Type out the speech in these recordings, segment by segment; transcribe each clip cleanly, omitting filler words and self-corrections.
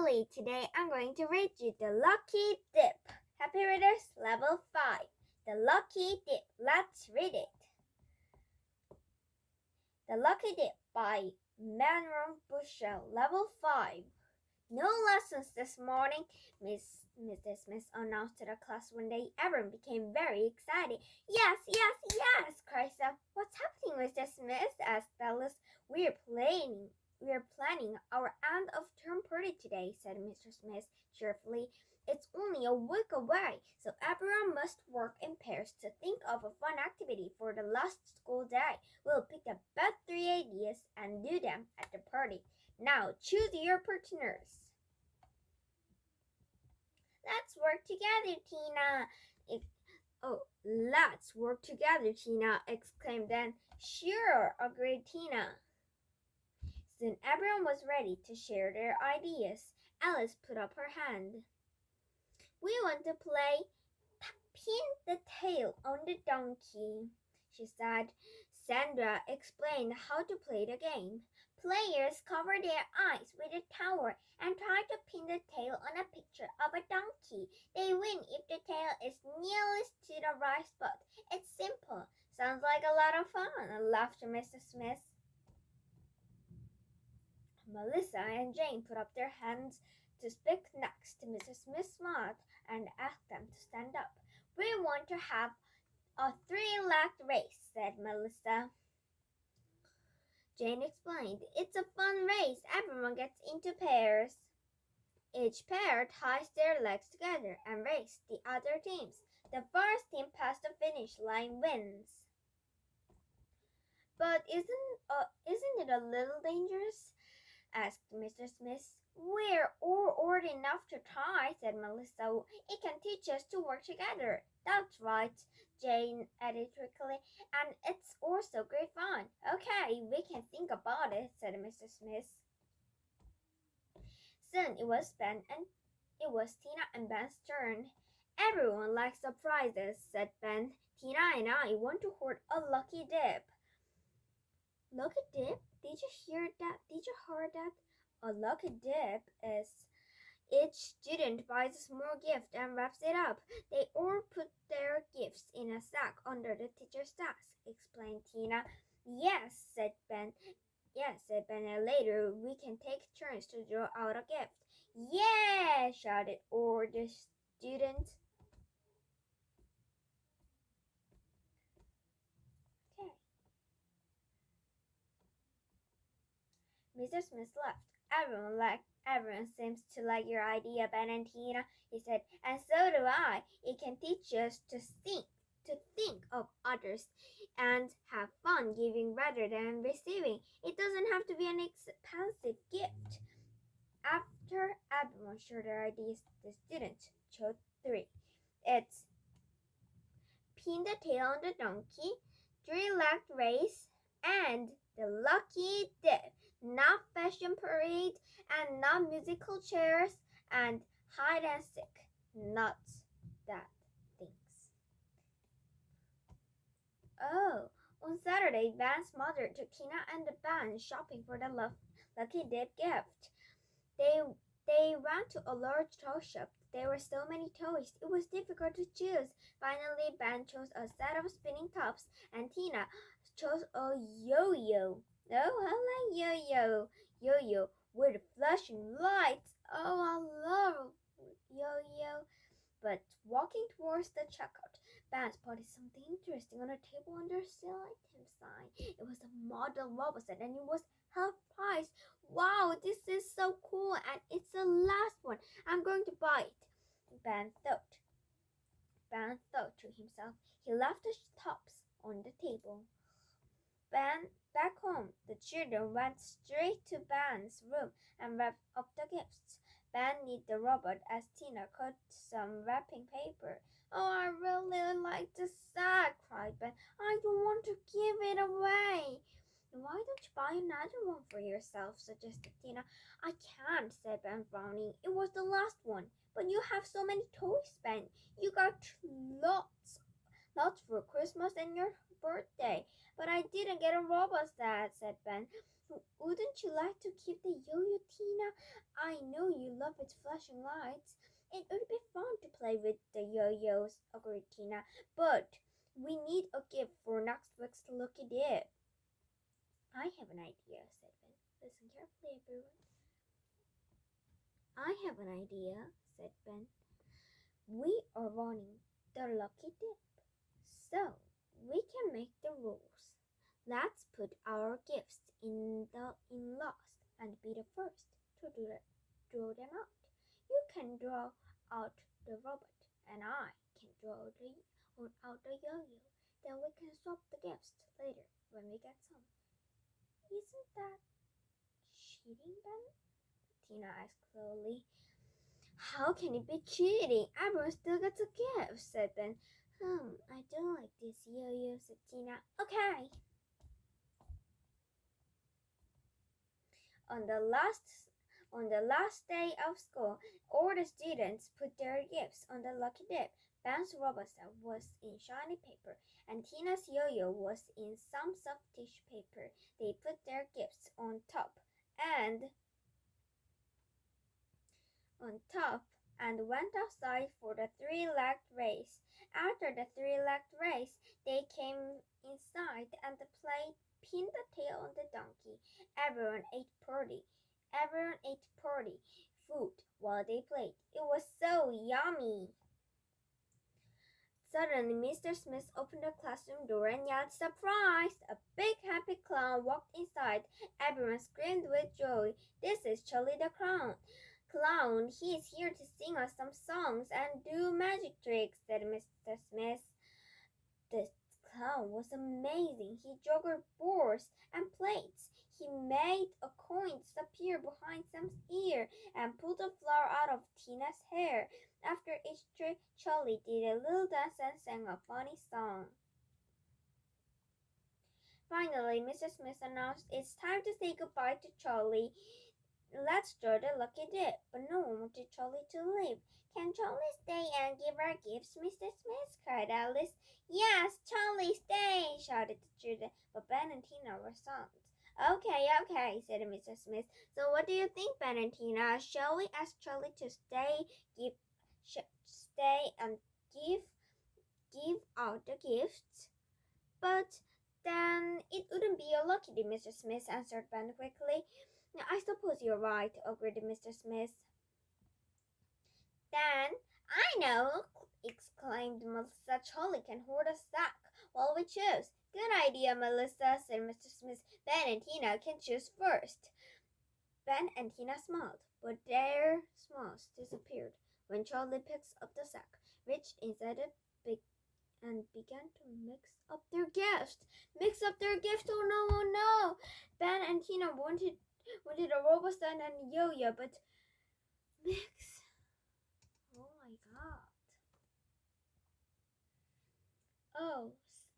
Ellie. Today I'm going to read you The Lucky Dip. 해피리더스 Level 5. The Lucky Dip. Let's read it. The Lucky Dip by Manuel Bushell. Level 5. No lessons this morning, Mrs. Smith announced to the class one day. Everyone became very excited. Yes, cried Sam. What's happening, Mrs. Smith? Asked Alice. We're planning our end-of-term party today, said Mr. Smith cheerfully. It's only a week away, so everyone must work in pairs to think of a fun activity for the last school day. We'll pick the best 3 ideas and do them at the party. Now choose your partners. Let's work together, Tina. Let's work together, Tina, exclaimed Ben. Sure, agreed Tina. Soon everyone was ready to share their ideas. Alice put up her hand. We want to play Pin the Tail on the Donkey, she said. Sandra explained how to play the game. Players cover their eyes with a towel and try to pin the tail on a picture of a donkey. They win if the tail is nearest to the right spot. It's simple. Sounds like a lot of fun, laughed Mr. Smith. Melissa and Jane put up their hands to speak next. Mrs. Smith smiled and asked them to stand up. We want to have a 3-legged race, said Melissa. Jane explained. It's a fun race. Everyone gets into pairs. Each pair ties their legs together and races the other teams. The first team past the finish line wins. But isn't it a little dangerous? Asked Mr. Smith. We're all old enough to try, said Melissa. It can teach us to work together. That's right, Jane added quickly, and it's also great fun. Okay, we can think about it, said Mr. Smith. Soon it was Tina and Ben's turn. Everyone likes surprises, said Ben. Tina and I want to hold a lucky dip. Lucky dip? Did you hear that? A lucky dip is each student buys a small gift and wraps it up. They all put their gifts in a sack under the teacher's desk, explained Tina. Yes, said Ben, and later we can take turns to draw out a gift. Yeah, shouted all the students. Mr. Smith laughed. Everyone seems to like your idea, Ben and Tina, he said, and so do I. It can teach us to think of others and have fun giving rather than receiving. It doesn't have to be an expensive gift. After everyone shared their ideas, the students chose 3. It's Pin the Tail on the Donkey, 3-legged race, and the Lucky Dip. Not fashion parade, and not musical chairs, and hide and seek. Not that things. Oh, on Saturday, Ben's mother took Tina and the band shopping for the Lucky Dip gift. They went to a large toy shop. There were so many toys, it was difficult to choose. Finally, Ben chose a set of spinning tops, and Tina chose a yo-yo. Oh, I like yo-yo with flashing lights. Oh, I love yo-yo. But walking towards the checkout, Ben spotted something interesting on a table under a sale item sign. It was a model robot set, and it was half price. Wow, this is so cool, and it's the last one. I'm going to buy it, Ben thought to himself. He left the tops on the table. Back home, the children went straight to Ben's room and wrapped up the gifts. Ben knit the robot as Tina cut some wrapping paper. Oh, I really like the sack, cried Ben. I don't want to give it away. Why don't you buy another one for yourself, suggested Tina. I can't, said Ben, frowning. It was the last one. But you have so many toys, Ben. You got lots for Christmas and your birthday. But I didn't get a robot set, said Ben. Wouldn't you like to keep the yo-yo, Tina? I know you love its flashing lights. It would be fun to play with the yo-yos, agreed Tina. But we need a gift for next week's lucky dip. I have an idea, said Ben. Listen carefully, everyone. I have an idea, said Ben. We are running the lucky dip, so we can make the rules. Let's put our gifts in last and be the first to draw them out. You can draw out the robot, and I can draw out the yo-yo. Then we can swap the gifts later when we get some. Isn't that cheating, Ben? Tina asked slowly. How can it be cheating? Everyone still gets a gift, said Ben. I don't like this yo-yo, said Tina. Okay. On the last day of school, all the students put their gifts on the lucky dip. Ben's robot set was in shiny paper, and Tina's yo-yo was in some soft tissue paper. They put their gifts on top and went outside for the three-legged race. After the three-legged race, they came inside and played pin the tail on the donkey. Everyone ate party food while they played. It was so yummy. Suddenly, Mr. Smith opened the classroom door and yelled, "Surprise!" A big happy clown walked inside. Everyone screamed with joy. "This is Charlie the Clown. He is here to sing us some songs and do magic tricks," said Mr. Smith. The clown was amazing. He juggled boards and plates. He made a coin disappear behind Sam's ear and pulled a flower out of Tina's hair. After each trick, Charlie did a little dance and sang a funny song. Finally, Mr. Smith announced, "It's time to say goodbye to Charlie. Let's draw the lucky dip." But no one wanted Charlie to leave. "Can Charlie stay and give our gifts, Mr. Smith?" cried Alice. "Yes, Charlie, stay!" shouted the children, but Ben and Tina were silent. Okay, said Mr. Smith. "So what do you think, Ben and Tina? Shall we ask Charlie to stay and give out the gifts?" "But then it wouldn't be a lucky dip," Mr. Smith answered Ben quickly. "I suppose you're right," agreed Mr. Smith. "Then I know!" exclaimed Melissa. "Charlie can hold a sack while we choose." "Good idea, Melissa," said Mr. Smith. "Ben and Tina can choose first." Ben and Tina smiled, but their smiles disappeared when Charlie picked up the sack, reached inside it, and began to mix up their gifts. Oh no! Ben and Tina wanted a robot stand and a yo-yo, but mix. Oh my god.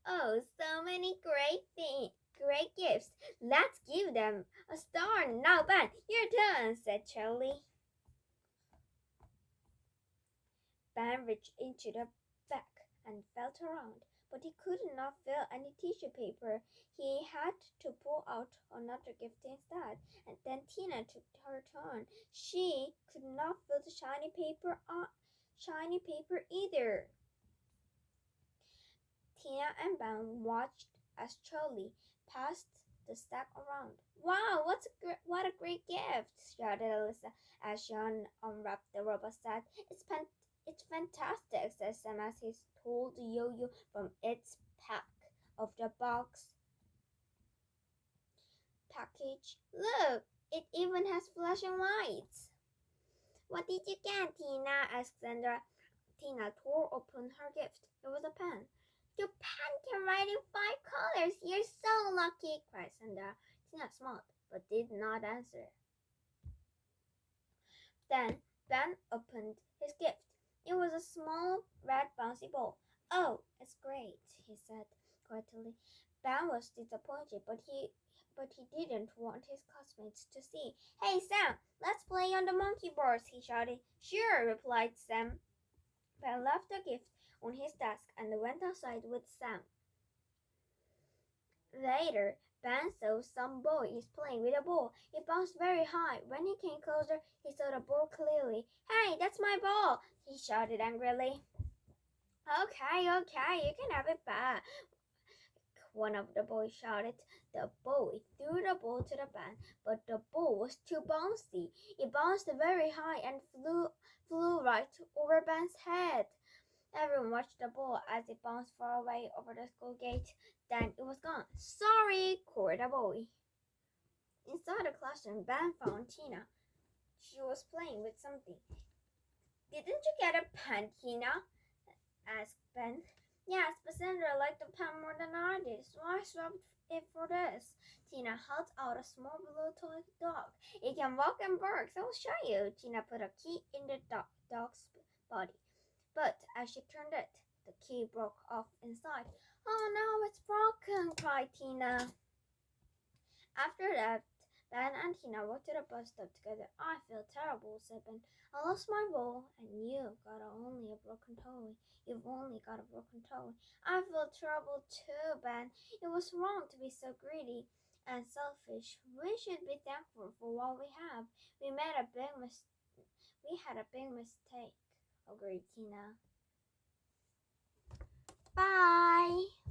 Oh, so many great gifts. Let's give them a star. Now, Ben, your turn, said Charlie. Ben reached into the back and felt around, but he could not feel any tissue paper. He had to pull out another gift instead, and then Tina took her turn. She could not feel the shiny paper either. Tina and Ben watched as Charlie passed the sack around. "Wow, what a great gift!" shouted Alyssa as she unwrapped the robot set. It's fantastic," said Sam as he pulled the yo-yo from its box package. "Look, it even has flashing lights." "What did you get, Tina?" asked Sandra. Tina tore open her gift. It was a pen. "Your pen can write in 5 colors. You're so lucky," cried Sandra. Tina smiled, but did not answer. Then Ben opened his gift. It was a small red bouncy ball. "Oh, it's great," he said quietly. Ben was disappointed, but he didn't want his classmates to see. "Hey, Sam, let's play on the monkey bars," he shouted. "Sure," replied Sam. Ben left the gift on his desk and went outside with Sam. Later, Ben saw some boys playing with a ball. He bounced very high. When he came closer, he saw the ball clearly. Hey, that's my ball! He shouted angrily. Okay, you can have it back, one of the boys shouted. The boy threw the ball to the Ben, but the ball was too bouncy. It bounced very high and flew right over Ben's head. Everyone watched the ball as it bounced far away over the school gate. Then it was gone. Sorry, cried the boy. Inside the classroom, Ben found Tina. She was playing with something. Didn't you get a pen, Tina? Asked Ben. Yes, but Sandra liked the pen more than I did, so I swapped it for this. Tina held out a small blue toy dog. It can walk and bark, so I'll show you. Tina put a key in the dog's body. But as she turned it, the key broke off inside. Oh no, it's broken, cried Tina. After that, Ben and Tina walked to the bus stop together. I feel terrible, said Ben. I lost my ball, and you've got only a broken toe. You've only got a broken toe. I feel terrible too, Ben. It was wrong to be so greedy and selfish. We should be thankful for what we have. We had a big mistake, agreed Tina. Bye.